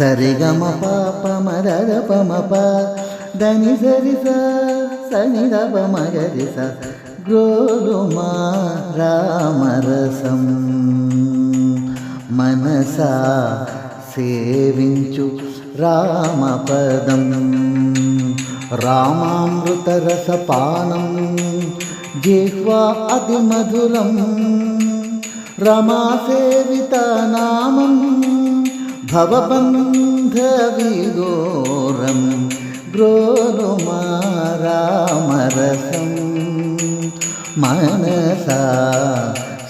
సరిగమ పాప మదర పమప దని సరి సని రవ మగరి స గ్రోలుమా రామరసం మనసా సేవించు రామపదం రామామృతరసపానం జిహ్వా అతిమధురం రమాసేవితనామం భవబంధవిదూరం గ్రోలుమా రామరసం మనసా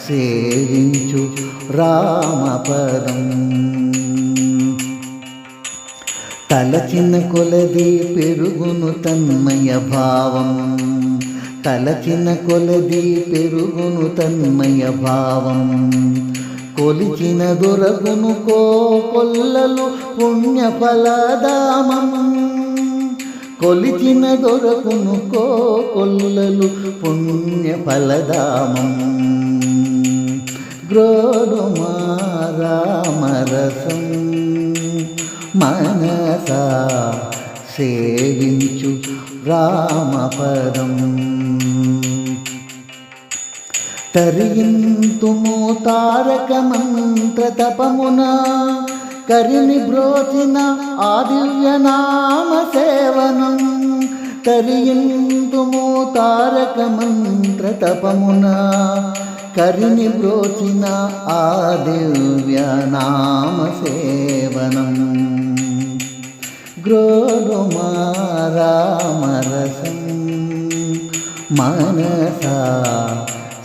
సేవించు రామపదం తలచిన కొలది పెరుగును తన్మయ భావం తలచిన కొలది పెరుగును తన్మయ భావం కొలిచిన దొరకును కొల్లలు పుణ్యఫలదామం కొలిచిన దొరకును కొల్లలు పుణ్యఫలదామం గ్రోలుమా రామరసం మనసా సేవించు రామపదం తరింతుము తారక మంత్ర తపమున కరిని బ్రోచిన ఆ దివ్యనామ సేవనం తరింతుము తారక మంత్ర తపమున కరిని బ్రోచిన ఆ దివ్యనామ సేవనం గ్రోలుమా రామరసం మనసా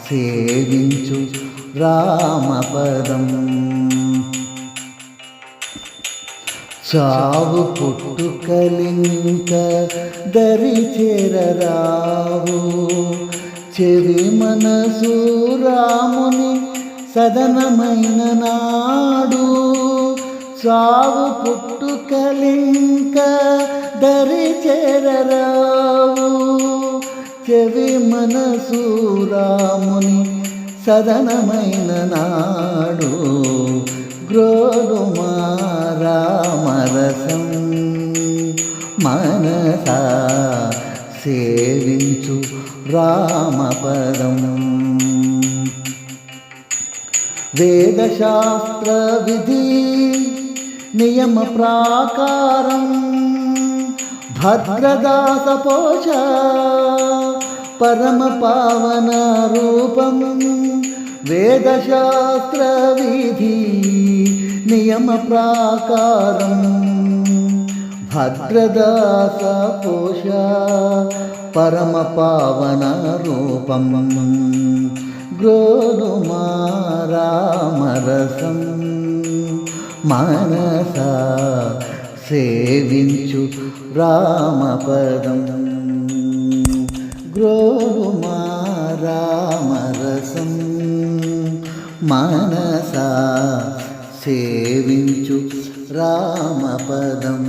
సేవించు రామపదం చావు పుట్టుకలింక దరి చేరరావు చెవి మనసు రాముని సదనమైన నాడు చావు పుట్టుకలింక దరి చేరరావు చెవి మనసు రాముని సదనమైన నాడు గ్రోలుమా రామరసం మనసా సేవించు రామపదం వేదశాస్త్ర విధి నియమ ప్రాకారం భద్రదాస పోష పరమ పావన రూపం వేదశాస్త్ర విధి నియమ ప్రాకారం భద్రదాస పోష పరమ పావన రూపం గ్రోలుమా రామరసం మనసా సేవించు రామపదం గ్రోలుమా రామరసం మనసా సేవించు రామపదం.